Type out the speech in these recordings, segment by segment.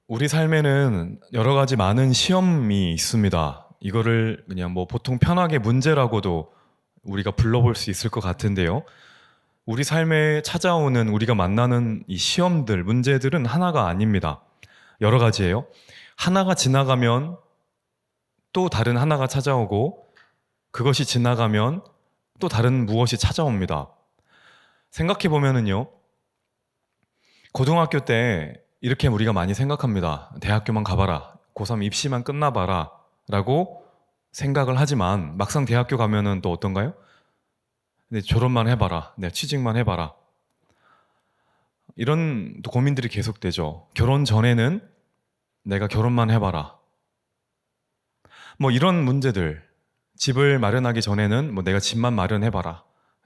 우리 삶에는 여러 가지 많은 시험이 있습니다. 이거를 그냥 뭐 보통 편하게 문제라고도 우리가 불러볼 수 있을 것 같은데요. 우리 삶에 찾아오는 우리가 만나는 이 시험들, 문제들은 하나가 아닙니다. 여러 가지예요. 하나가 지나가면 또 다른 하나가 찾아오고 그것이 지나가면 또 다른 무엇이 찾아옵니다. 생각해 보면은요. 고등학교 때 이렇게 우리가 많이 생각합니다. 대학교만 가봐라. 고3 입시만 끝나봐라. 라고 생각을 하지만 막상 대학교 가면은 또 어떤가요? 네, 졸업만 해봐라. 네, 취직만 해봐라. 이런 또 고민들이 계속되죠. 결혼 전에는 내가 결혼만 해봐라. 뭐 이런 문제들. 집을 마련하기 전에는 뭐 내가 집만 마련해봐라.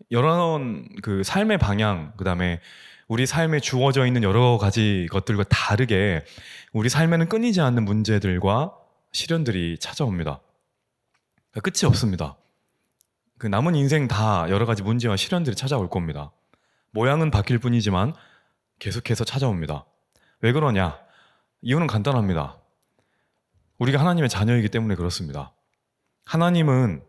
이런 그 삶의 방향, 그 다음에 우리 삶에 주어져 있는 여러 가지 것들과 다르게 우리 삶에는 끊이지 않는 문제들과 시련들이 찾아옵니다. 끝이 없습니다. 그 남은 인생 다 여러 가지 문제와 시련들이 찾아올 겁니다. 모양은 바뀔 뿐이지만 계속해서 찾아옵니다. 왜 그러냐? 이유는 간단합니다. 우리가 하나님의 자녀이기 때문에 그렇습니다. 하나님은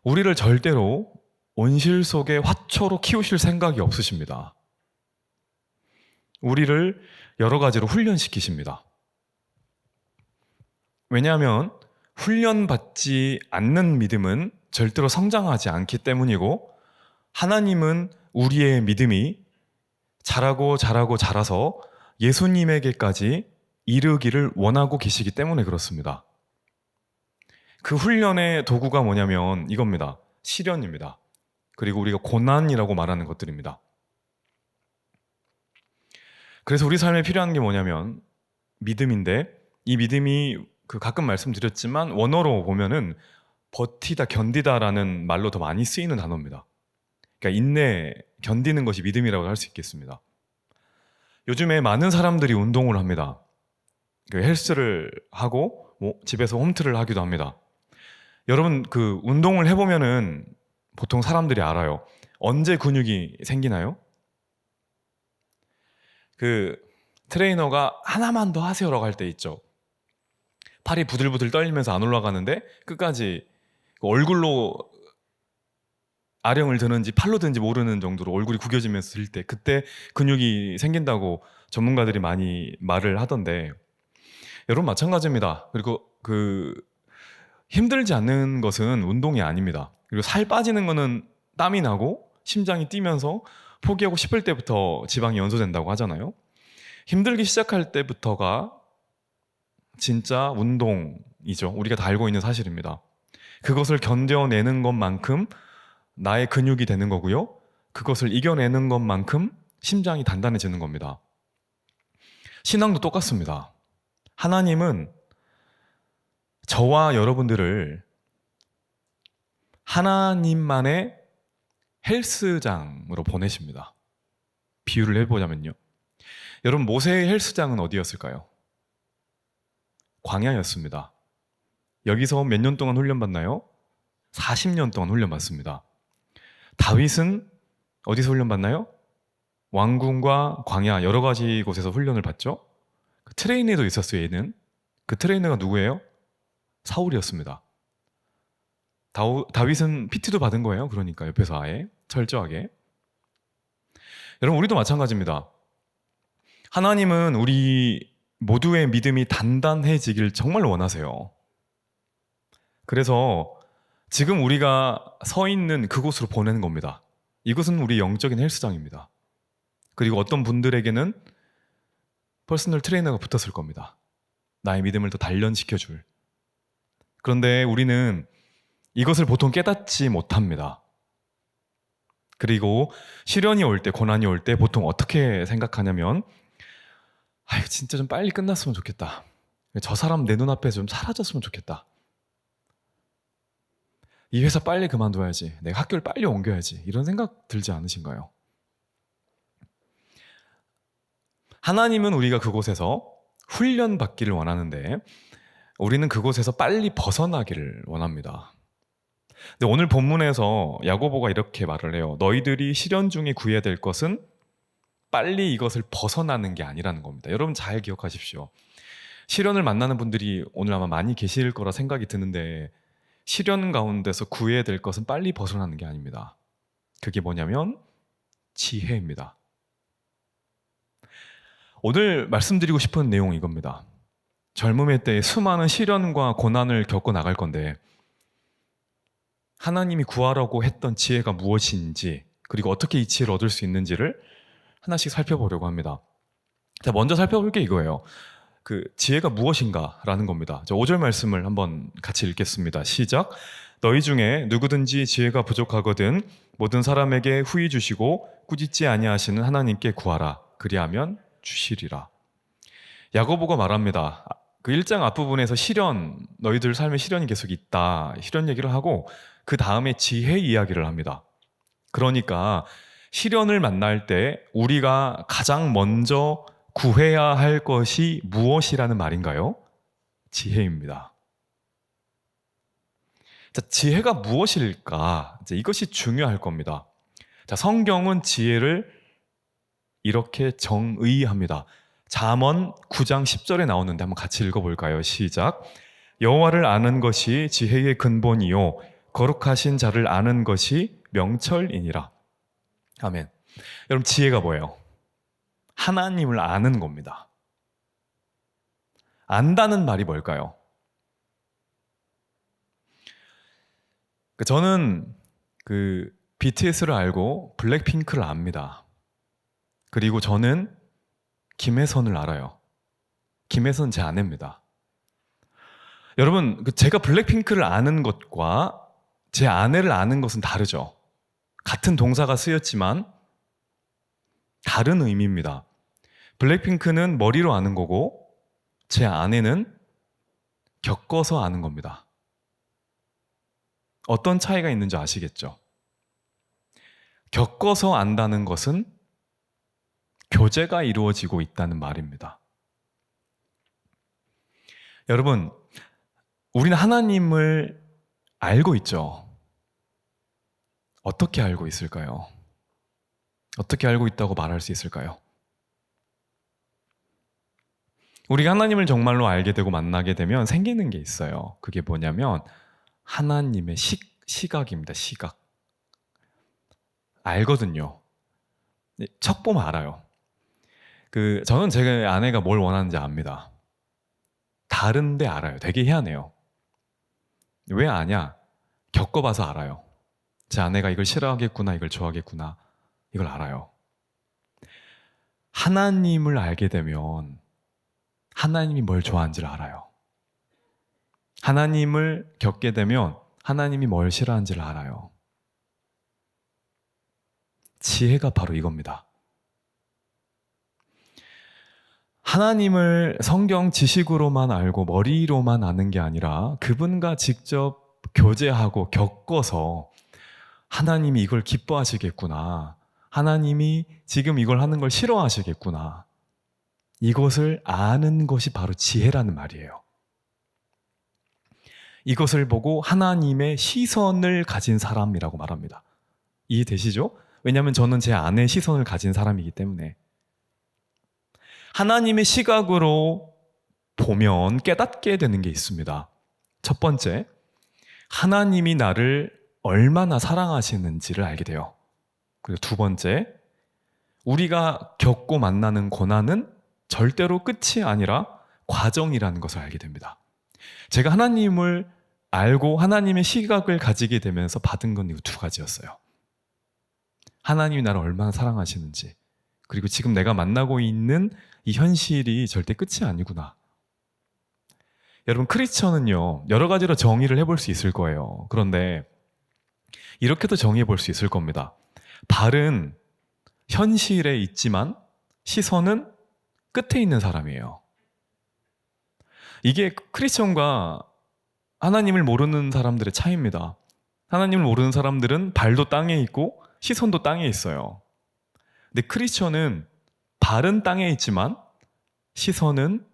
우리를 절대로 온실 속의 화초로 키우실 생각이 없으십니다. 우리를 여러 가지로 훈련시키십니다. 왜냐하면 훈련받지 않는 믿음은 절대로 성장하지 않기 때문이고, 하나님은 우리의 믿음이 자라고 자라서 예수님에게까지 이르기를 원하고 계시기 때문에 그렇습니다. 그 훈련의 도구가 뭐냐면 이겁니다. 시련입니다. 그리고 우리가 고난이라고 말하는 것들입니다. 그래서 우리 삶에 필요한 게 뭐냐면 믿음인데, 이 믿음이 가끔 말씀드렸지만 원어로 보면은 버티다, 견디다라는 말로 더 많이 쓰이는 단어입니다. 그러니까 인내, 견디는 것이 믿음이라고 할 수 있겠습니다. 요즘에 많은 사람들이 운동을 합니다. 헬스를 하고 집에서 홈트를 하기도 합니다. 여러분 운동을 해보면은 보통 사람들이 알아요. 언제 근육이 생기나요? 트레이너가 하나만 더 하세요라고 할 때 있죠. 팔이 부들부들 떨리면서 안 올라가는데 끝까지 얼굴로 아령을 드는지 팔로 드는지 모르는 정도로 얼굴이 구겨지면서 들 때, 그때 근육이 생긴다고 전문가들이 많이 말을 하던데, 여러분 마찬가지입니다. 그리고 힘들지 않는 것은 운동이 아닙니다. 그리고 살 빠지는 거는 땀이 나고 심장이 뛰면서 포기하고 싶을 때부터 지방이 연소된다고 하잖아요. 힘들기 시작할 때부터가 진짜 운동이죠. 우리가 다 알고 있는 사실입니다. 그것을 견뎌내는 것만큼 나의 근육이 되는 거고요. 그것을 이겨내는 것만큼 심장이 단단해지는 겁니다. 신앙도 똑같습니다. 하나님은 저와 여러분들을 하나님만의 헬스장으로 보내십니다. 비유를 해보자면요. 여러분, 모세의 헬스장은 어디였을까요? 광야였습니다. 여기서 몇 년 동안 훈련받나요? 40년 동안 훈련받습니다. 다윗은 어디서 훈련받나요? 왕궁과 광야 여러 가지 곳에서 훈련을 받죠. 트레이너도 있었어요. 얘는. 그 트레이너가 누구예요? 사울이었습니다. 다윗은 PT도 받은 거예요. 그러니까 옆에서 아예 철저하게. 여러분, 우리도 마찬가지입니다. 하나님은 우리 모두의 믿음이 단단해지길 정말 원하세요. 그래서 지금 우리가 서 있는 그곳으로 보내는 겁니다. 이곳은 우리 영적인 헬스장입니다. 그리고 어떤 분들에게는 퍼스널 트레이너가 붙었을 겁니다. 나의 믿음을 더 단련시켜줄. 그런데 우리는 이것을 보통 깨닫지 못합니다. 그리고 시련이 올 때, 고난이 올 때 보통 어떻게 생각하냐면, 진짜 좀 빨리 끝났으면 좋겠다. 저 사람 내 눈앞에서 좀 사라졌으면 좋겠다. 이 회사 빨리 그만둬야지. 내가 학교를 빨리 옮겨야지. 이런 생각 들지 않으신가요? 하나님은 우리가 그곳에서 훈련받기를 원하는데 우리는 그곳에서 빨리 벗어나기를 원합니다. 근데 오늘 본문에서 야고보가 이렇게 말을 해요. 너희들이 시련 중에 구해야 될 것은 빨리 이것을 벗어나는 게 아니라는 겁니다. 여러분 잘 기억하십시오. 시련을 만나는 분들이 오늘 아마 많이 계실 거라 생각이 드는데 시련 가운데서 구해야 될 것은 빨리 벗어나는 게 아닙니다. 그게 뭐냐면 지혜입니다. 오늘 말씀드리고 싶은 내용은 이겁니다. 젊음의 때에 수많은 시련과 고난을 겪어 나갈 건데 하나님이 구하라고 했던 지혜가 무엇인지 그리고 어떻게 이 지혜를 얻을 수 있는지를 하나씩 살펴보려고 합니다. 자, 먼저 살펴볼 게 이거예요. 그 지혜가 무엇인가라는 겁니다. 5절 말씀을 한번 같이 읽겠습니다. 시작. 너희 중에 누구든지 지혜가 부족하거든 모든 사람에게 후히 주시고 꾸짖지 아니하시는 하나님께 구하라. 그리하면 주시리라. 야고보가 말합니다. 그 1장 앞부분에서 시련, 너희들 삶에 시련이 계속 있다. 시련 얘기를 하고 그 다음에 지혜 이야기를 합니다. 그러니까 시련을 만날 때 우리가 가장 먼저 구해야 할 것이 무엇이라는 말인가요? 지혜입니다. 자, 지혜가 무엇일까? 이제 이것이 중요할 겁니다. 자, 성경은 지혜를 이렇게 정의합니다. 잠언 9장 10절에 나오는데 한번 같이 읽어볼까요? 시작. 여호와를 아는 것이 지혜의 근본이요 거룩하신 자를 아는 것이 명철이니라. 아멘. 여러분 지혜가 뭐예요? 하나님을 아는 겁니다. 안다는 말이 뭘까요? 저는 BTS를 알고 블랙핑크를 압니다. 그리고 저는 김혜선을 알아요. 김혜선 제 아내입니다. 여러분 제가 블랙핑크를 아는 것과 제 아내를 아는 것은 다르죠. 같은 동사가 쓰였지만 다른 의미입니다. 블랙핑크는 머리로 아는 거고 제 아내는 겪어서 아는 겁니다. 어떤 차이가 있는지 아시겠죠? 겪어서 안다는 것은 교제가 이루어지고 있다는 말입니다. 여러분, 우리는 하나님을 알고 있죠. 어떻게 알고 있을까요? 어떻게 알고 있다고 말할 수 있을까요? 우리가 하나님을 정말로 알게 되고 만나게 되면 생기는 게 있어요. 그게 뭐냐면 하나님의 시각입니다. 시각. 알거든요. 척 보면 알아요. 저는 제 아내가 뭘 원하는지 압니다. 다른데 알아요. 되게 희한해요. 왜 아냐? 겪어봐서 알아요. 제 아내가 이걸 싫어하겠구나, 이걸 좋아하겠구나, 이걸 알아요. 하나님을 알게 되면 하나님이 뭘 좋아하는지를 알아요. 하나님을 겪게 되면 하나님이 뭘 싫어하는지를 알아요. 지혜가 바로 이겁니다. 하나님을 성경 지식으로만 알고 머리로만 아는 게 아니라 그분과 직접 교제하고 겪어서 하나님이 이걸 기뻐하시겠구나, 하나님이 지금 이걸 하는 걸 싫어하시겠구나, 이것을 아는 것이 바로 지혜라는 말이에요. 이것을 보고 하나님의 시선을 가진 사람이라고 말합니다. 이해되시죠? 왜냐하면 저는 제 아내의 시선을 가진 사람이기 때문에. 하나님의 시각으로 보면 깨닫게 되는 게 있습니다. 첫 번째, 하나님이 나를 얼마나 사랑하시는지를 알게 돼요. 그리고 두 번째, 우리가 겪고 만나는 고난은 절대로 끝이 아니라 과정이라는 것을 알게 됩니다. 제가 하나님을 알고 하나님의 시각을 가지게 되면서 받은 건 이 두 가지였어요. 하나님이 나를 얼마나 사랑하시는지, 그리고 지금 내가 만나고 있는 이 현실이 절대 끝이 아니구나. 여러분, 크리스천은요, 여러 가지로 정의를 해볼 수 있을 거예요. 그런데 이렇게도 정의해 볼 수 있을 겁니다. 발은 현실에 있지만 시선은 끝에 있는 사람이에요. 이게 크리스천과 하나님을 모르는 사람들의 차이입니다. 하나님을 모르는 사람들은 발도 땅에 있고 시선도 땅에 있어요. 근데 크리스천은 발은 땅에 있지만 시선은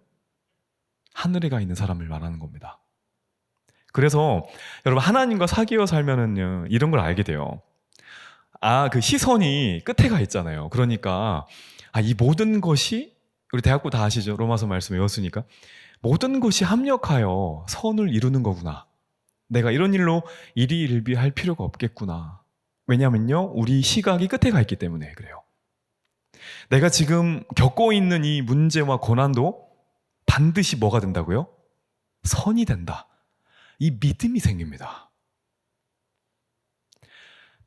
하늘에 가 있는 사람을 말하는 겁니다. 그래서 여러분, 하나님과 사귀어 살면은요, 이런 걸 알게 돼요. 그 시선이 끝에 가 있잖아요. 그러니까 이 모든 것이, 우리 대학부 다 아시죠? 로마서 말씀 외웠으니까. 모든 것이 합력하여 선을 이루는 거구나. 내가 이런 일로 일희일비할 필요가 없겠구나. 왜냐면요, 우리 시각이 끝에 가 있기 때문에 그래요. 내가 지금 겪고 있는 이 문제와 고난도 반드시 뭐가 된다고요? 선이 된다. 이 믿음이 생깁니다.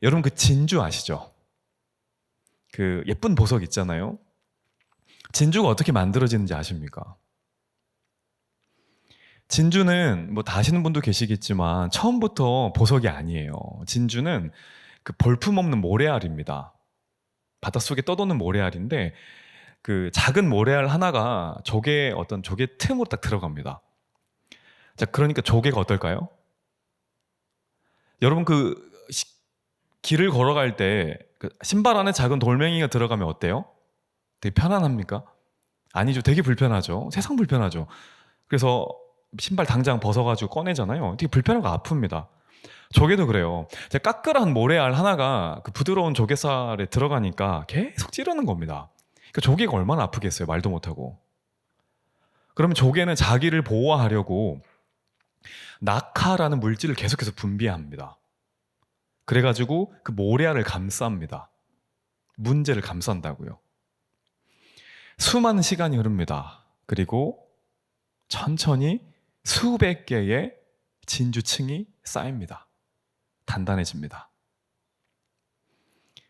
여러분, 그 진주 아시죠? 그 예쁜 보석 있잖아요. 진주가 어떻게 만들어지는지 아십니까? 진주는 뭐 다 아시는 분도 계시겠지만 처음부터 보석이 아니에요. 진주는 그 볼품없는 모래알입니다. 바닷속에 떠도는 모래알인데 그 작은 모래알 하나가 어떤 조개 틈으로 딱 들어갑니다. 자, 그러니까 조개가 어떨까요? 여러분, 길을 걸어갈 때 그 신발 안에 작은 돌멩이가 들어가면 어때요? 되게 편안합니까? 아니죠. 되게 불편하죠. 세상 불편하죠. 그래서 신발 당장 벗어가지고 꺼내잖아요. 되게 불편하고 아픕니다. 조개도 그래요. 까끌한 모래알 하나가 그 부드러운 조개살에 들어가니까 계속 찌르는 겁니다. 그러니까 조개가 얼마나 아프겠어요. 말도 못하고. 그러면 조개는 자기를 보호하려고 낙하라는 물질을 계속해서 분비합니다. 그래가지고 그 모래알을 감쌉니다. 문제를 감싼다고요. 수많은 시간이 흐릅니다. 그리고 천천히 수백 개의 진주층이 쌓입니다. 단단해집니다.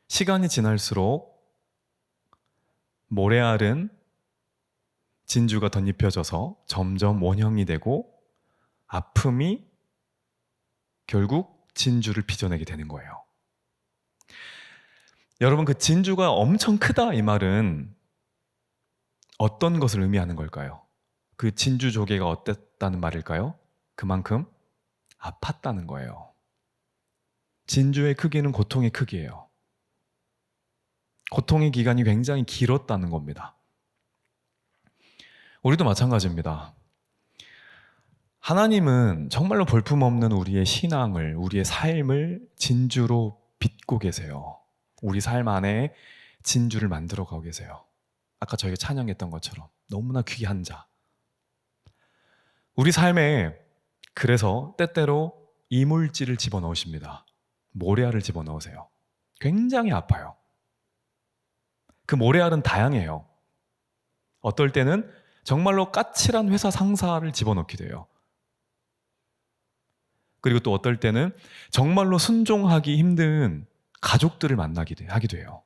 시간이 지날수록 모래알은 진주가 덧입혀져서 점점 원형이 되고 아픔이 결국 진주를 빚어내게 되는 거예요. 여러분, 그 진주가 엄청 크다 이 말은 어떤 것을 의미하는 걸까요? 그 진주 조개가 어땠다는 말일까요? 그만큼 아팠다는 거예요. 진주의 크기는 고통의 크기예요. 고통의 기간이 굉장히 길었다는 겁니다. 우리도 마찬가지입니다. 하나님은 정말로 볼품없는 우리의 신앙을, 우리의 삶을 진주로 빚고 계세요. 우리 삶 안에 진주를 만들어가고 계세요. 아까 저희가 찬양했던 것처럼 너무나 귀한 자. 우리 삶에 그래서 때때로 이물질을 집어넣으십니다. 모래알을 집어넣으세요. 굉장히 아파요. 그 모래알은 다양해요. 어떨 때는 정말로 까칠한 회사 상사를 집어넣기도 해요. 그리고 또 어떨 때는 정말로 순종하기 힘든 가족들을 하기도 해요.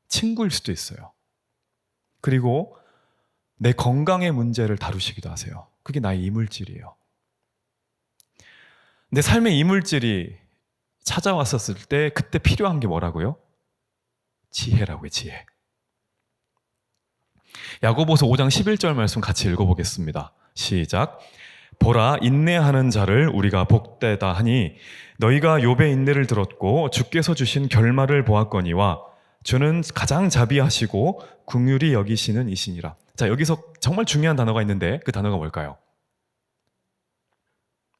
친구일 수도 있어요. 그리고 내 건강의 문제를 다루시기도 하세요. 그게 나의 이물질이에요. 내 삶의 이물질이 찾아왔었을 때 그때 필요한 게 뭐라고요? 지혜라고요, 지혜. 야고보서 5장 11절 말씀 같이 읽어보겠습니다. 시작. 보라, 인내하는 자를 우리가 복되다 하니 너희가 욥의 인내를 들었고 주께서 주신 결말을 보았거니와 주는 가장 자비하시고 긍휼히 여기시는 이시니라. 자, 여기서 정말 중요한 단어가 있는데 그 단어가 뭘까요?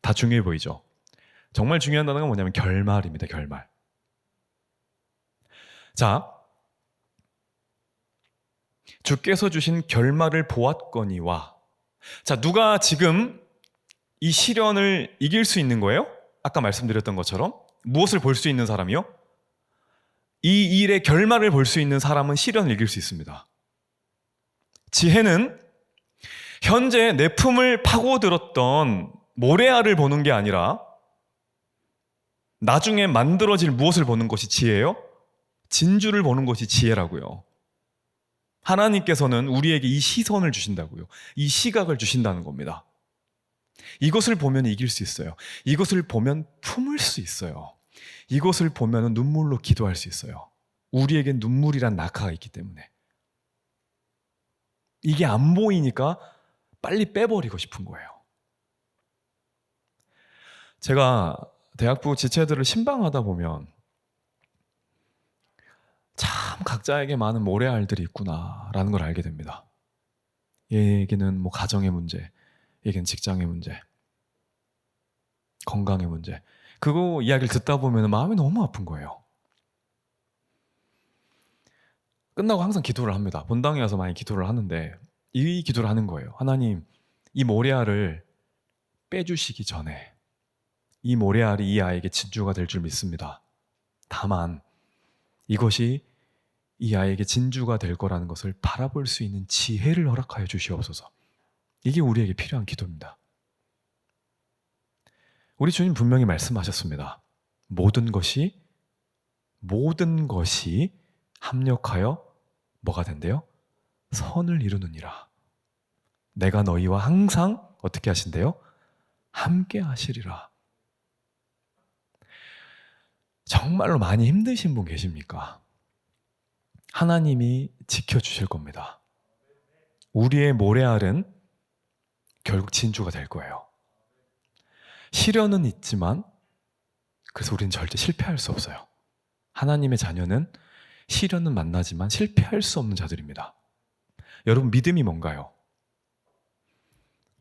다 중요해 보이죠? 정말 중요한 단어가 뭐냐면 결말입니다. 결말. 자, 주께서 주신 결말을 보았거니와, 자, 누가 지금 이 시련을 이길 수 있는 거예요? 아까 말씀드렸던 것처럼 무엇을 볼 수 있는 사람이요? 이 일의 결말을 볼 수 있는 사람은 시련을 이길 수 있습니다. 지혜는 현재 내 품을 파고들었던 모래알을 보는 게 아니라 나중에 만들어질 무엇을 보는 것이 지혜예요? 진주를 보는 것이 지혜라고요. 하나님께서는 우리에게 이 시선을 주신다고요. 이 시각을 주신다는 겁니다. 이것을 보면 이길 수 있어요. 이것을 보면 품을 수 있어요. 이것을 보면 눈물로 기도할 수 있어요. 우리에겐 눈물이란 낙하가 있기 때문에. 이게 안 보이니까 빨리 빼버리고 싶은 거예요. 제가 대학부 지체들을 신방하다 보면 참 각자에게 많은 모래알들이 있구나라는 걸 알게 됩니다. 얘에게는 뭐 가정의 문제, 얘에게는 직장의 문제, 건강의 문제. 그거 이야기를 듣다 보면 마음이 너무 아픈 거예요. 끝나고 항상 기도를 합니다. 본당에 와서 많이 기도를 하는데 이 기도를 하는 거예요. 하나님, 이 모래알을 빼주시기 전에 이 모래알이 이 아이에게 진주가 될 줄 믿습니다. 다만 이것이 이 아이에게 진주가 될 거라는 것을 바라볼 수 있는 지혜를 허락하여 주시옵소서. 이게 우리에게 필요한 기도입니다. 우리 주님 분명히 말씀하셨습니다. 모든 것이 합력하여 뭐가 된대요? 선을 이루느니라. 내가 너희와 항상 어떻게 하신대요? 함께 하시리라. 정말로 많이 힘드신 분 계십니까? 하나님이 지켜주실 겁니다. 우리의 모래알은 결국 진주가 될 거예요. 시련은 있지만 그래서 우리는 절대 실패할 수 없어요. 하나님의 자녀는 시련은 만나지만 실패할 수 없는 자들입니다. 여러분, 믿음이 뭔가요?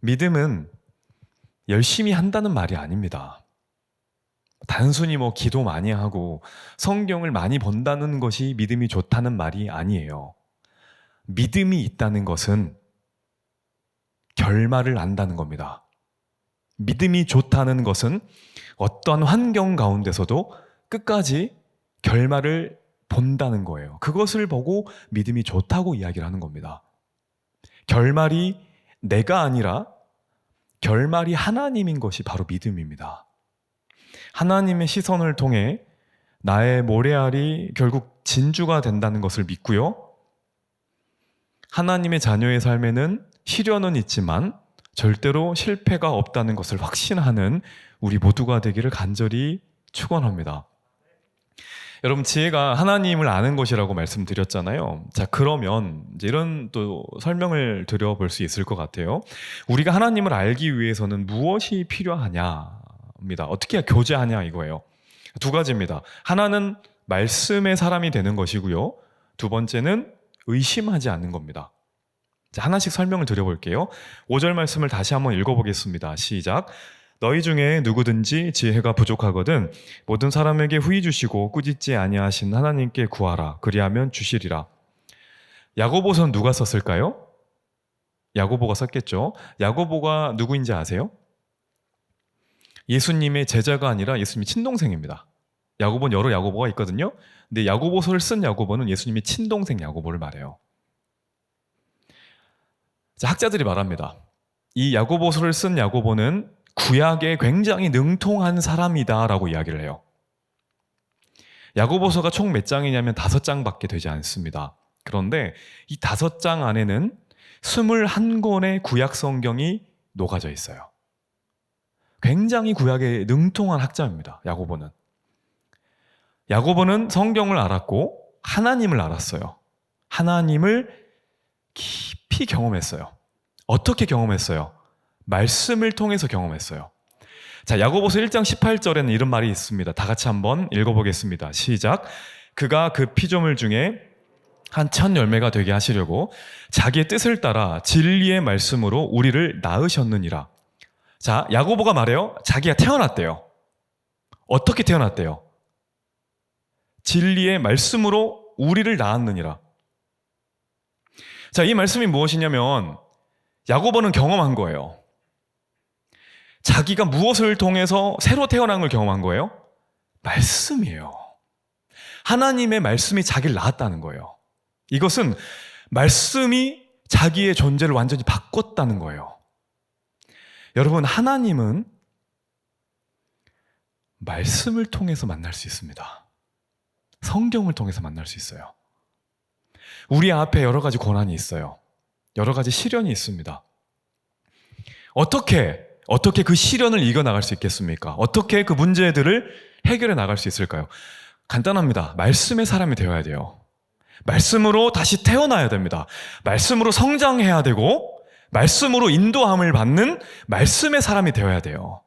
믿음은 열심히 한다는 말이 아닙니다. 단순히 기도 많이 하고 성경을 많이 본다는 것이 믿음이 좋다는 말이 아니에요. 믿음이 있다는 것은 결말을 안다는 겁니다. 믿음이 좋다는 것은 어떠한 환경 가운데서도 끝까지 결말을 본다는 거예요. 그것을 보고 믿음이 좋다고 이야기를 하는 겁니다. 결말이 내가 아니라 결말이 하나님인 것이 바로 믿음입니다. 하나님의 시선을 통해 나의 모래알이 결국 진주가 된다는 것을 믿고요. 하나님의 자녀의 삶에는 시련은 있지만 절대로 실패가 없다는 것을 확신하는 우리 모두가 되기를 간절히 축원합니다. 여러분, 지혜가 하나님을 아는 것이라고 말씀드렸잖아요. 자, 그러면 이제 이런 또 설명을 드려볼 수 있을 것 같아요. 우리가 하나님을 알기 위해서는 무엇이 필요하냐입니다. 어떻게 교제하냐 이거예요. 두 가지입니다. 하나는 말씀의 사람이 되는 것이고요. 두 번째는 의심하지 않는 겁니다. 자, 하나씩 설명을 드려볼게요. 5절 말씀을 다시 한번 읽어보겠습니다. 시작. 너희 중에 누구든지 지혜가 부족하거든 모든 사람에게 후히 주시고 꾸짖지 아니하신 하나님께 구하라. 그리하면 주시리라. 야고보서는 누가 썼을까요? 야고보가 썼겠죠. 야고보가 누구인지 아세요? 예수님의 제자가 아니라 예수님의 친동생입니다. 야고보는 여러 야고보가 있거든요. 근데 야고보서를 쓴 야고보는 예수님의 친동생 야고보를 말해요. 자, 학자들이 말합니다. 이 야고보서를 쓴 야고보는 구약에 굉장히 능통한 사람이다라고 이야기를 해요. 야고보서가 총 몇 장이냐면 5장밖에 되지 않습니다. 그런데 이 5장 안에는 21권의 구약 성경이 녹아져 있어요. 굉장히 구약에 능통한 학자입니다. 야고보는. 야고보는 성경을 알았고 하나님을 알았어요. 하나님을 깊이 경험했어요. 어떻게 경험했어요? 말씀을 통해서 경험했어요. 자, 야고보서 1장 18절에는 이런 말이 있습니다. 다 같이 한번 읽어보겠습니다. 시작. 그가 그 피조물 중에 한 천 열매가 되게 하시려고 자기의 뜻을 따라 진리의 말씀으로 우리를 낳으셨느니라. 자, 야고보가 말해요. 자기가 태어났대요. 어떻게 태어났대요? 진리의 말씀으로 우리를 낳았느니라. 자, 이 말씀이 무엇이냐면 야고보는 경험한 거예요. 자기가 무엇을 통해서 새로 태어난 걸 경험한 거예요? 말씀이에요. 하나님의 말씀이 자기를 낳았다는 거예요. 이것은 말씀이 자기의 존재를 완전히 바꿨다는 거예요. 여러분, 하나님은 말씀을 통해서 만날 수 있습니다. 성경을 통해서 만날 수 있어요. 우리 앞에 여러 가지 고난이 있어요. 여러 가지 시련이 있습니다. 어떻게 그 시련을 이겨나갈 수 있겠습니까? 어떻게 그 문제들을 해결해 나갈 수 있을까요? 간단합니다. 말씀의 사람이 되어야 돼요. 말씀으로 다시 태어나야 됩니다. 말씀으로 성장해야 되고 말씀으로 인도함을 받는 말씀의 사람이 되어야 돼요.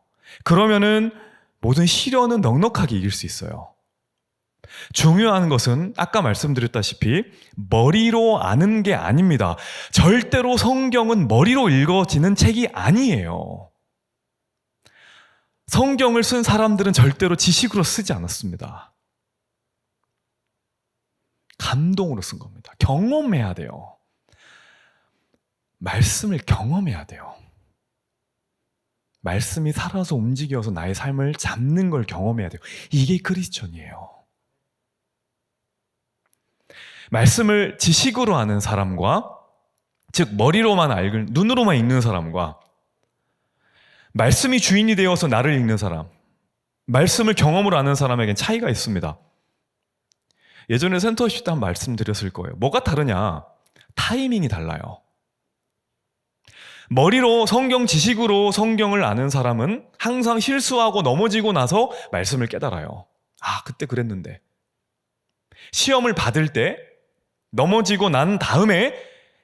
그러면은 모든 시련은 넉넉하게 이길 수 있어요. 중요한 것은 아까 말씀드렸다시피 머리로 아는 게 아닙니다. 절대로 성경은 머리로 읽어지는 책이 아니에요. 성경을 쓴 사람들은 절대로 지식으로 쓰지 않았습니다. 감동으로 쓴 겁니다. 경험해야 돼요. 말씀을 경험해야 돼요. 말씀이 살아서 움직여서 나의 삶을 잡는 걸 경험해야 돼요. 이게 크리스천이에요. 말씀을 지식으로 아는 사람과, 즉 머리로만 알고 눈으로만 읽는 사람과, 말씀이 주인이 되어서 나를 읽는 사람, 말씀을 경험으로 아는 사람에겐 차이가 있습니다. 예전에 센터십 때 한 말씀드렸을 거예요. 뭐가 다르냐? 타이밍이 달라요. 머리로 성경 지식으로 성경을 아는 사람은 항상 실수하고 넘어지고 나서 말씀을 깨달아요. 아, 그때 그랬는데. 시험을 받을 때 넘어지고 난 다음에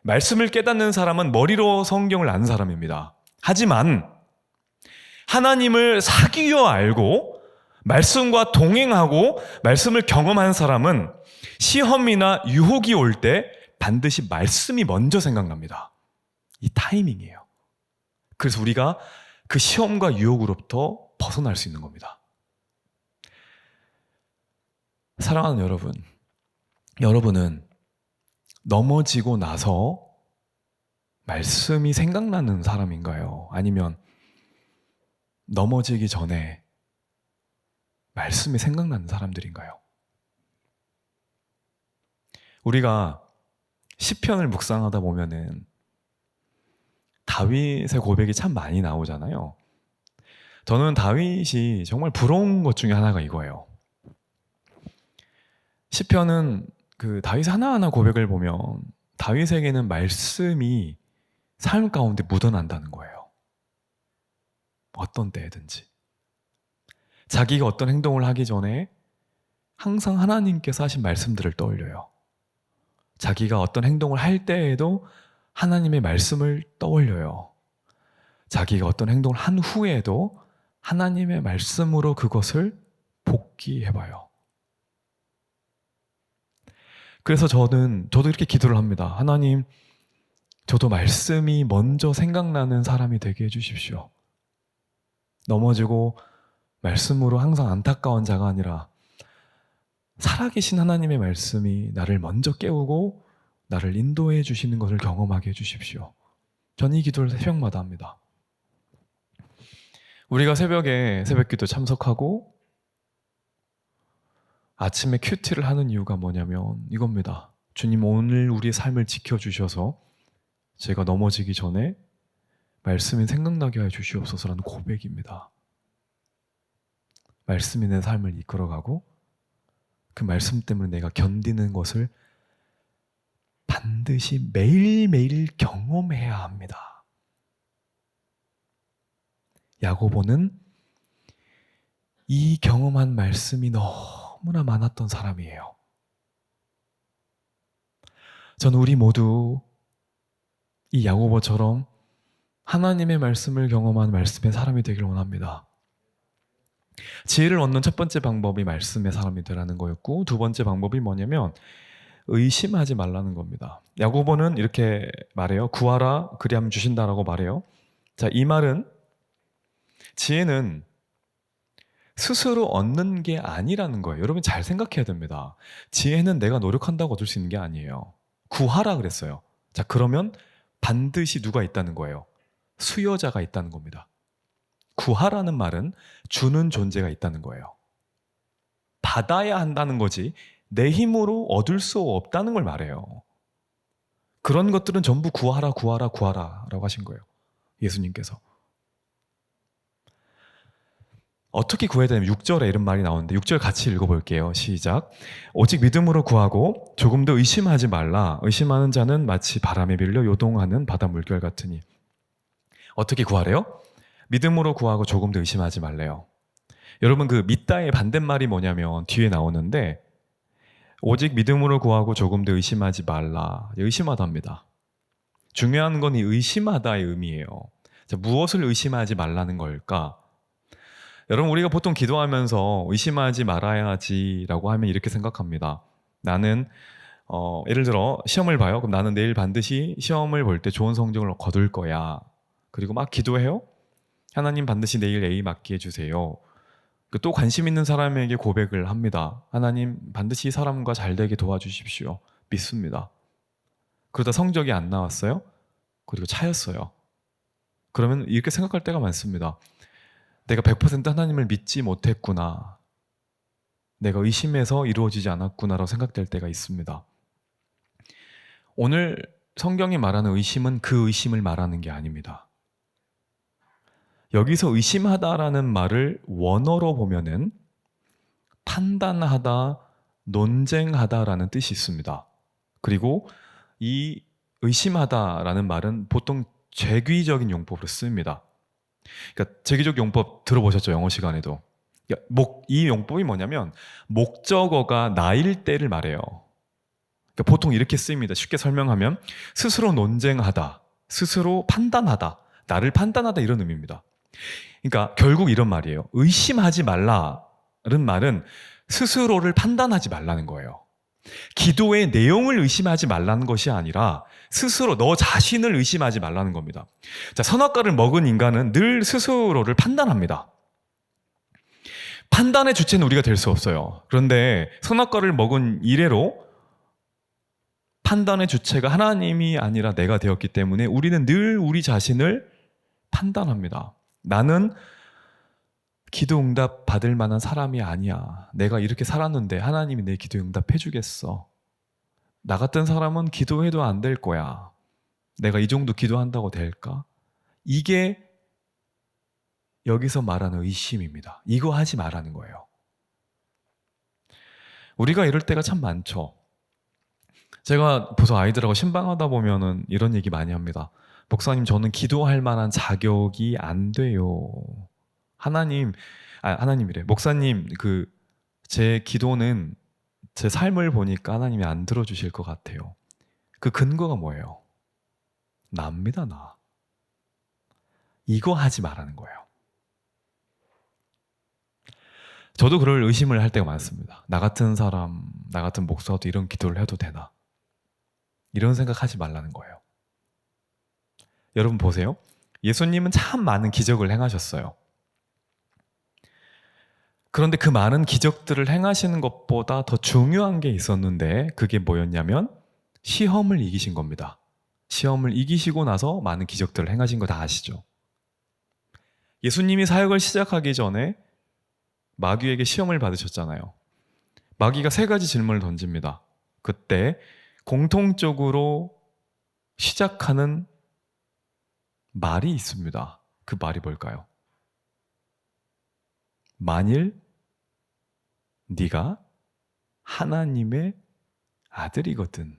말씀을 깨닫는 사람은 머리로 성경을 아는 사람입니다. 하지만 하나님을 사귀어 알고 말씀과 동행하고 말씀을 경험한 사람은 시험이나 유혹이 올 때 반드시 말씀이 먼저 생각납니다. 이 타이밍이에요. 그래서 우리가 그 시험과 유혹으로부터 벗어날 수 있는 겁니다. 사랑하는 여러분, 여러분은 넘어지고 나서 말씀이 생각나는 사람인가요? 아니면 넘어지기 전에 말씀이 생각나는 사람들인가요? 우리가 시편을 묵상하다 보면은 다윗의 고백이 참 많이 나오잖아요. 저는 다윗이 정말 부러운 것 중에 하나가 이거예요. 시편은 그 다윗 하나하나 고백을 보면 다윗에게는 말씀이 삶 가운데 묻어난다는 거예요. 어떤 때든지. 자기가 어떤 행동을 하기 전에 항상 하나님께서 하신 말씀들을 떠올려요. 자기가 어떤 행동을 할 때에도 하나님의 말씀을 떠올려요. 자기가 어떤 행동을 한 후에도 하나님의 말씀으로 그것을 복기해봐요. 그래서 저도 이렇게 기도를 합니다. 하나님, 저도 말씀이 먼저 생각나는 사람이 되게 해주십시오. 넘어지고 말씀으로 항상 안타까운 자가 아니라 살아계신 하나님의 말씀이 나를 먼저 깨우고 나를 인도해 주시는 것을 경험하게 해주십시오. 전 이 기도를 새벽마다 합니다. 우리가 새벽에 새벽기도 참석하고 아침에 큐티를 하는 이유가 뭐냐면 이겁니다. 주님, 오늘 우리의 삶을 지켜주셔서 제가 넘어지기 전에 말씀이 생각나게 하여 주시옵소서라는 고백입니다. 말씀이 내 삶을 이끌어가고 그 말씀 때문에 내가 견디는 것을 반드시 매일매일 경험해야 합니다. 야고보는 이 경험한 말씀이 너무나 많았던 사람이에요. 저는 우리 모두 이 야고보처럼 하나님의 말씀을 경험한 말씀의 사람이 되길 원합니다. 지혜를 얻는 첫 번째 방법이 말씀의 사람이 되라는 거였고, 두 번째 방법이 뭐냐면 의심하지 말라는 겁니다. 야고보는 이렇게 말해요. 구하라 그리하면 주신다라고 말해요. 자, 이 말은 지혜는 스스로 얻는 게 아니라는 거예요. 여러분 잘 생각해야 됩니다. 지혜는 내가 노력한다고 얻을 수 있는 게 아니에요. 구하라 그랬어요. 자, 그러면 반드시 누가 있다는 거예요? 수여자가 있다는 겁니다. 구하라는 말은 주는 존재가 있다는 거예요. 받아야 한다는 거지 내 힘으로 얻을 수 없다는 걸 말해요. 그런 것들은 전부 구하라 구하라 구하라 라고 하신 거예요. 예수님께서. 어떻게 구해야 되냐면 6절에 이런 말이 나오는데 6절 같이 읽어볼게요. 시작. 오직 믿음으로 구하고 조금도 의심하지 말라. 의심하는 자는 마치 바람에 밀려 요동하는 바다 물결 같으니. 어떻게 구하래요? 믿음으로 구하고 조금도 의심하지 말래요. 여러분 그 믿다의 반대말이 뭐냐면 뒤에 나오는데 오직 믿음으로 구하고 조금도 의심하지 말라. 의심하다입니다. 중요한 건 이 의심하다의 의미예요. 자, 무엇을 의심하지 말라는 걸까? 여러분 우리가 보통 기도하면서 의심하지 말아야지라고 하면 이렇게 생각합니다. 나는 예를 들어 시험을 봐요. 그럼 나는 내일 반드시 시험을 볼 때 좋은 성적을 거둘 거야. 그리고 막 기도해요. 하나님 반드시 내일 A 맞게 해주세요. 또 관심 있는 사람에게 고백을 합니다. 하나님 반드시 이 사람과 잘 되게 도와주십시오. 믿습니다. 그러다 성적이 안 나왔어요. 그리고 차였어요. 그러면 이렇게 생각할 때가 많습니다. 내가 100% 하나님을 믿지 못했구나. 내가 의심해서 이루어지지 않았구나라고 생각될 때가 있습니다. 오늘 성경이 말하는 의심은 그 의심을 말하는 게 아닙니다. 여기서 의심하다라는 말을 원어로 보면은 판단하다, 논쟁하다라는 뜻이 있습니다. 그리고 이 의심하다라는 말은 보통 죄귀적인 용법으로 쓰입니다. 그러니까 죄귀적 용법 들어보셨죠? 영어 시간에도. 이 용법이 뭐냐면 목적어가 나일 때를 말해요. 그러니까 보통 이렇게 쓰입니다. 쉽게 설명하면 스스로 논쟁하다, 스스로 판단하다, 나를 판단하다 이런 의미입니다. 그러니까 결국 이런 말이에요. 의심하지 말라는 말은 스스로를 판단하지 말라는 거예요. 기도의 내용을 의심하지 말라는 것이 아니라 스스로 너 자신을 의심하지 말라는 겁니다. 자, 선악과를 먹은 인간은 늘 스스로를 판단합니다. 판단의 주체는 우리가 될 수 없어요. 그런데 선악과를 먹은 이래로 판단의 주체가 하나님이 아니라 내가 되었기 때문에 우리는 늘 우리 자신을 판단합니다. 나는 기도 응답 받을 만한 사람이 아니야. 내가 이렇게 살았는데 하나님이 내 기도 응답해 주겠어. 나 같은 사람은 기도해도 안 될 거야. 내가 이 정도 기도한다고 될까? 이게 여기서 말하는 의심입니다. 이거 하지 말라는 거예요. 우리가 이럴 때가 참 많죠. 제가 보통 아이들하고 신방하다 보면은 이런 얘기 많이 합니다. 목사님, 저는 기도할 만한 자격이 안 돼요. 하나님이래. 목사님, 제 기도는 제 삶을 보니까 하나님이 안 들어주실 것 같아요. 그 근거가 뭐예요? 납니다, 나. 이거 하지 말라는 거예요. 저도 그럴 의심을 할 때가 많습니다. 나 같은 사람, 나 같은 목사도 이런 기도를 해도 되나? 이런 생각하지 말라는 거예요. 여러분 보세요. 예수님은 참 많은 기적을 행하셨어요. 그런데 그 많은 기적들을 행하시는 것보다 더 중요한 게 있었는데 그게 뭐였냐면 시험을 이기신 겁니다. 시험을 이기시고 나서 많은 기적들을 행하신 거 다 아시죠? 예수님이 사역을 시작하기 전에 마귀에게 시험을 받으셨잖아요. 마귀가 3가지 질문을 던집니다. 그때 공통적으로 시작하는 말이 있습니다. 그 말이 뭘까요? 만일 네가 하나님의 아들이거든.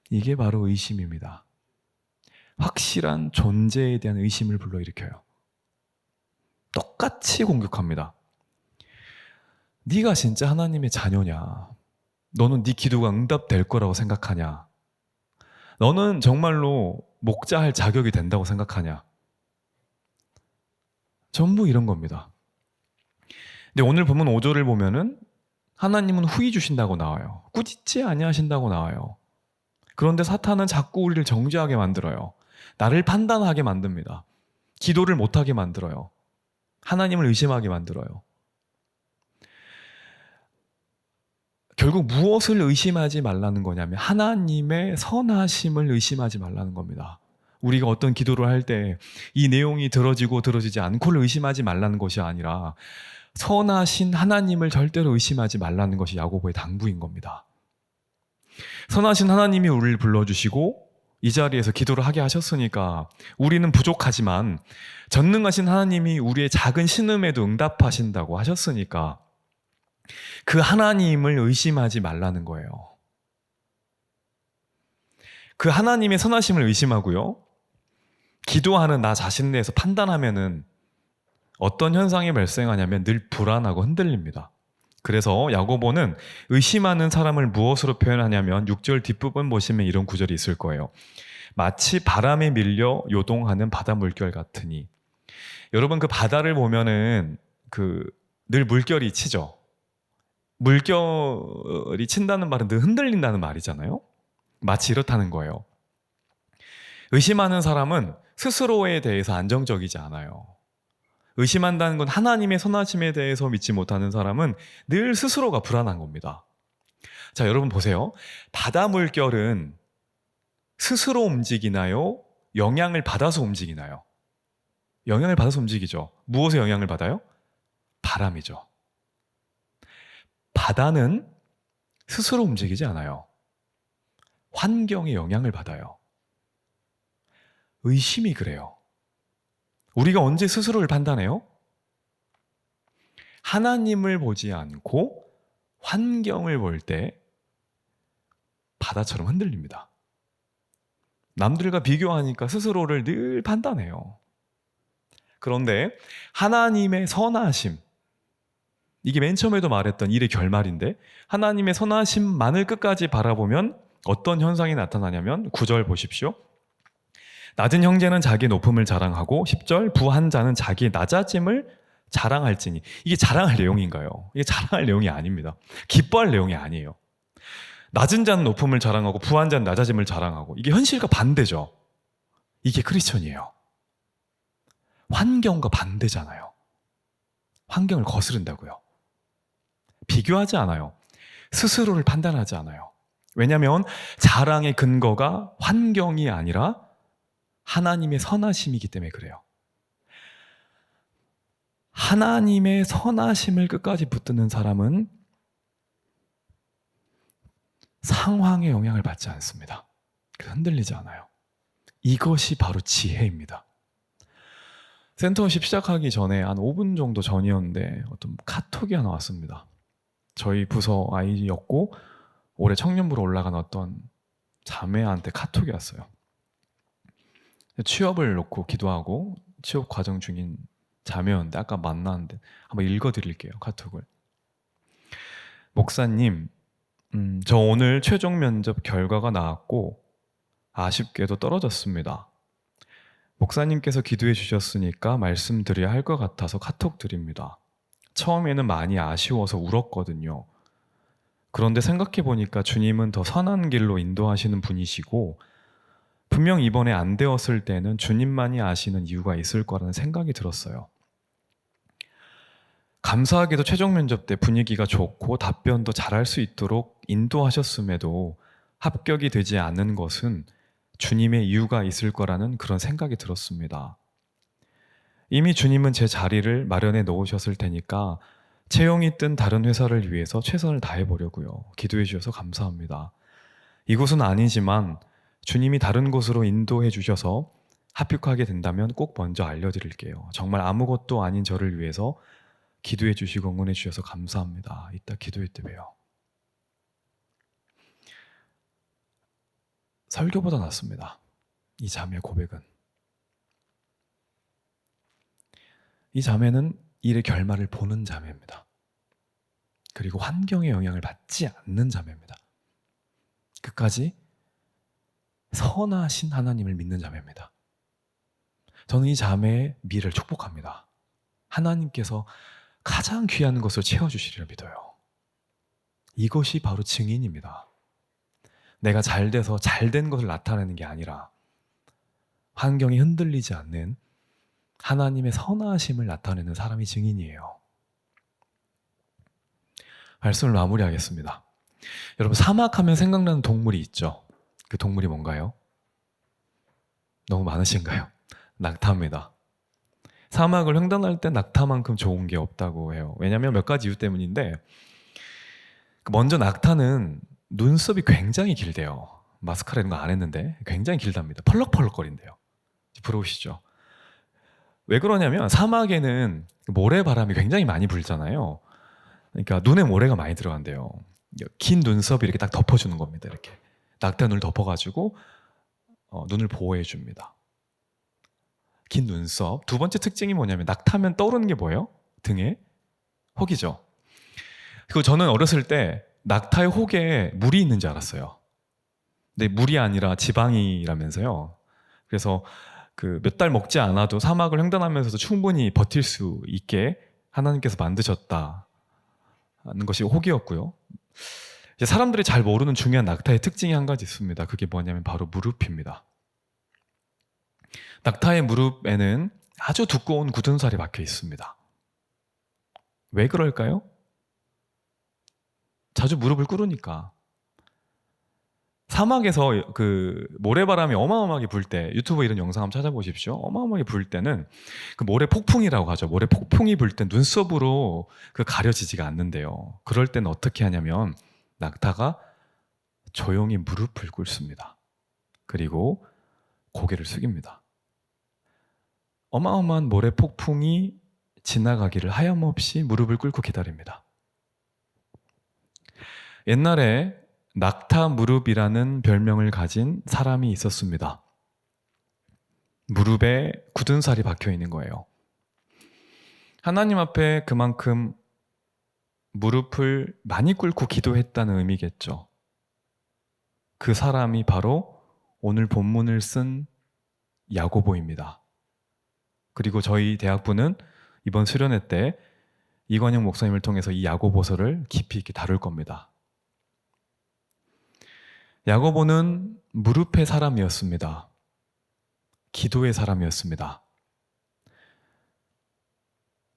이게 바로 의심입니다. 확실한 존재에 대한 의심을 불러일으켜요. 똑같이 공격합니다. 네가 진짜 하나님의 자녀냐? 너는 네 기도가 응답될 거라고 생각하냐? 너는 정말로 목자할 자격이 된다고 생각하냐? 전부 이런 겁니다. 근데 오늘 보면 5절을 보면은 하나님은 후히 주신다고 나와요. 꾸짖지 아니하신다고 나와요. 그런데 사탄은 자꾸 우리를 정죄하게 만들어요. 나를 판단하게 만듭니다. 기도를 못하게 만들어요. 하나님을 의심하게 만들어요. 결국 무엇을 의심하지 말라는 거냐면 하나님의 선하심을 의심하지 말라는 겁니다. 우리가 어떤 기도를 할 때 이 내용이 들어지고 들어지지 않고를 의심하지 말라는 것이 아니라 선하신 하나님을 절대로 의심하지 말라는 것이 야고보의 당부인 겁니다. 선하신 하나님이 우리를 불러주시고 이 자리에서 기도를 하게 하셨으니까 우리는 부족하지만 전능하신 하나님이 우리의 작은 신음에도 응답하신다고 하셨으니까 그 하나님을 의심하지 말라는 거예요. 그 하나님의 선하심을 의심하고요. 기도하는 나 자신에 대해서 판단하면은 어떤 현상이 발생하냐면 늘 불안하고 흔들립니다. 그래서 야고보는 의심하는 사람을 무엇으로 표현하냐면 6절 뒷부분 보시면 이런 구절이 있을 거예요. 마치 바람에 밀려 요동하는 바다 물결 같으니. 여러분 그 바다를 보면은 늘 물결이 치죠. 물결이 친다는 말은 늘 흔들린다는 말이잖아요. 마치 이렇다는 거예요. 의심하는 사람은 스스로에 대해서 안정적이지 않아요. 의심한다는 건 하나님의 선하심에 대해서 믿지 못하는 사람은 늘 스스로가 불안한 겁니다. 자, 여러분 보세요. 바다 물결은 스스로 움직이나요? 영향을 받아서 움직이나요? 영향을 받아서 움직이죠. 무엇에 영향을 받아요? 바람이죠. 바다는 스스로 움직이지 않아요. 환경에 영향을 받아요. 의심이 그래요. 우리가 언제 스스로를 판단해요? 하나님을 보지 않고 환경을 볼 때 바다처럼 흔들립니다. 남들과 비교하니까 스스로를 늘 판단해요. 그런데 하나님의 선하심, 이게 맨 처음에도 말했던 일의 결말인데 하나님의 선하심만을 끝까지 바라보면 어떤 현상이 나타나냐면 9절 보십시오. 낮은 형제는 자기의 높음을 자랑하고 10절 부한 자는 자기의 낮아짐을 자랑할지니. 이게 자랑할 내용인가요? 이게 자랑할 내용이 아닙니다. 기뻐할 내용이 아니에요. 낮은 자는 높음을 자랑하고 부한 자는 낮아짐을 자랑하고, 이게 현실과 반대죠. 이게 크리스천이에요. 환경과 반대잖아요. 환경을 거스른다고요. 비교하지 않아요. 스스로를 판단하지 않아요. 왜냐하면 자랑의 근거가 환경이 아니라 하나님의 선하심이기 때문에 그래요. 하나님의 선하심을 끝까지 붙드는 사람은 상황의 영향을 받지 않습니다. 흔들리지 않아요. 이것이 바로 지혜입니다. 센터십 시작하기 전에 한 5분 정도 전이었는데 어떤 카톡이 하나 왔습니다. 저희 부서 아이였고 올해 청년부로 올라간 어떤 자매한테 카톡이 왔어요. 취업을 놓고 기도하고 취업 과정 중인 자매였는데 아까 만났는데 한번 읽어드릴게요. 카톡을. 목사님, 저 오늘 최종 면접 결과가 나왔고 아쉽게도 떨어졌습니다. 목사님께서 기도해 주셨으니까 말씀드려야 할 것 같아서 카톡 드립니다. 처음에는 많이 아쉬워서 울었거든요. 그런데 생각해 보니까 주님은 더 선한 길로 인도하시는 분이시고 분명 이번에 안 되었을 때는 주님만이 아시는 이유가 있을 거라는 생각이 들었어요. 감사하게도 최종 면접 때 분위기가 좋고 답변도 잘할 수 있도록 인도하셨음에도 합격이 되지 않는 것은 주님의 이유가 있을 거라는 그런 생각이 들었습니다. 이미 주님은 제 자리를 마련해 놓으셨을 테니까 채용이 뜬 다른 회사를 위해서 최선을 다해 보려고요. 기도해 주셔서 감사합니다. 이곳은 아니지만 주님이 다른 곳으로 인도해 주셔서 합격하게 된다면 꼭 먼저 알려드릴게요. 정말 아무것도 아닌 저를 위해서 기도해 주시고 응원해 주셔서 감사합니다. 이따 기도회 때 봬요. 설교보다 낫습니다. 이 자매의 고백은. 이 자매는 일의 결말을 보는 자매입니다. 그리고 환경의 영향을 받지 않는 자매입니다. 끝까지 선하신 하나님을 믿는 자매입니다. 저는 이 자매의 미래를 축복합니다. 하나님께서 가장 귀한 것을 채워주시리라 믿어요. 이것이 바로 증인입니다. 내가 잘 돼서 잘된 것을 나타내는 게 아니라 환경이 흔들리지 않는 하나님의 선하심을 나타내는 사람이 증인이에요. 말씀을 마무리하겠습니다. 여러분, 사막하면 생각나는 동물이 있죠. 그 동물이 뭔가요? 너무 많으신가요? 낙타입니다. 사막을 횡단할 때 낙타만큼 좋은 게 없다고 해요. 왜냐하면 몇 가지 이유 때문인데, 먼저 낙타는 눈썹이 굉장히 길대요. 마스카라 이런 거 안 했는데 굉장히 길답니다. 펄럭펄럭거린대요. 부러우시죠? 왜 그러냐면 사막에는 모래바람이 굉장히 많이 불잖아요. 그러니까 눈에 모래가 많이 들어간대요. 긴 눈썹이 이렇게 딱 덮어주는 겁니다. 이렇게 낙타 눈을 덮어가지고 눈을 보호해 줍니다. 긴 눈썹. 두 번째 특징이 뭐냐면 낙타면 떠오르는 게 뭐예요? 등에 혹이죠. 그리고 저는 어렸을 때 낙타의 혹에 물이 있는 줄 알았어요. 근데 물이 아니라 지방이라면서요. 그래서 그 몇 달 먹지 않아도 사막을 횡단하면서도 충분히 버틸 수 있게 하나님께서 만드셨다는 것이 혹이었고요. 이제 사람들이 잘 모르는 중요한 낙타의 특징이 한 가지 있습니다. 그게 뭐냐면 바로 무릎입니다. 낙타의 무릎에는 아주 두꺼운 굳은 살이 박혀 있습니다. 왜 그럴까요? 자주 무릎을 꿇으니까. 사막에서 그 모래바람이 어마어마하게 불 때, 유튜브 이런 영상 한번 찾아보십시오. 어마어마하게 불 때는 그 모래 폭풍이라고 하죠. 모래 폭풍이 불 때 눈썹으로 그 가려지지가 않는데요. 그럴 때는 어떻게 하냐면 낙타가 조용히 무릎을 꿇습니다. 그리고 고개를 숙입니다. 어마어마한 모래 폭풍이 지나가기를 하염없이 무릎을 꿇고 기다립니다. 옛날에 낙타 무릎이라는 별명을 가진 사람이 있었습니다. 무릎에 굳은 살이 박혀 있는 거예요. 하나님 앞에 그만큼 무릎을 많이 꿇고 기도했다는 의미겠죠. 그 사람이 바로 오늘 본문을 쓴 야고보입니다. 그리고 저희 대학부는 이번 수련회 때 이관영 목사님을 통해서 이 야고보서를 깊이 있게 다룰 겁니다. 야고보는 무릎의 사람이었습니다. 기도의 사람이었습니다.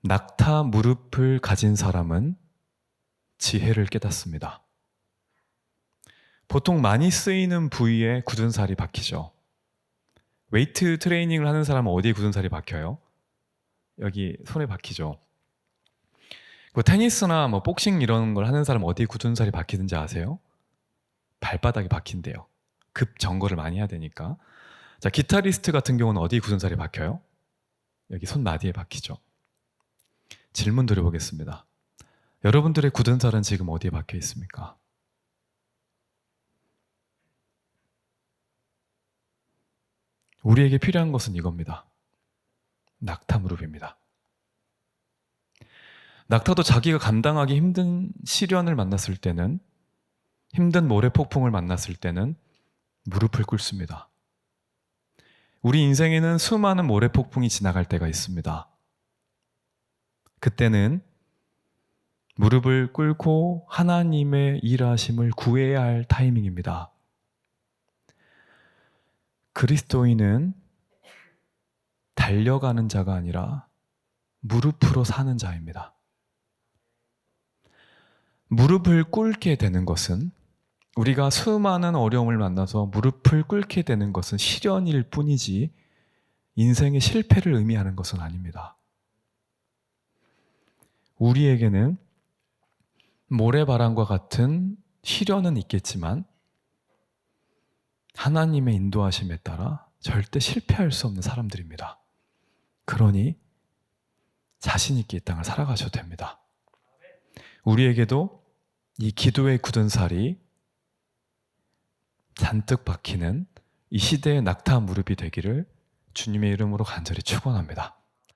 낙타 무릎을 가진 사람은 지혜를 깨닫습니다. 보통 많이 쓰이는 부위에 굳은 살이 박히죠. 웨이트 트레이닝을 하는 사람은 어디에 굳은 살이 박혀요? 여기 손에 박히죠. 테니스나 복싱 이런 걸 하는 사람 어디에 굳은 살이 박히는지 아세요? 발바닥에 박힌대요. 급 정거를 많이 해야 되니까. 자, 기타리스트 같은 경우는 어디에 굳은 살이 박혀요? 여기 손마디에 박히죠. 질문 드려보겠습니다. 여러분들의 굳은 살은 지금 어디에 박혀 있습니까? 우리에게 필요한 것은 이겁니다. 낙타 무릎입니다. 낙타도 자기가 감당하기 힘든 시련을 만났을 때는, 힘든 모래 폭풍을 만났을 때는 무릎을 꿇습니다. 우리 인생에는 수많은 모래 폭풍이 지나갈 때가 있습니다. 그때는 무릎을 꿇고 하나님의 일하심을 구해야 할 타이밍입니다. 그리스도인은 달려가는 자가 아니라 무릎으로 사는 자입니다. 무릎을 꿇게 되는 것은, 우리가 수많은 어려움을 만나서 무릎을 꿇게 되는 것은 시련일 뿐이지 인생의 실패를 의미하는 것은 아닙니다. 우리에게는 모래바람과 같은 시련은 있겠지만 하나님의 인도하심에 따라 절대 실패할 수 없는 사람들입니다. 그러니 자신 있게 이 땅을 살아가셔도 됩니다. 우리에게도 이 기도의 굳은 살이 잔뜩 박히는 이 시대의 낙타 무릎이 되기를 주님의 이름으로 간절히 축원합니다.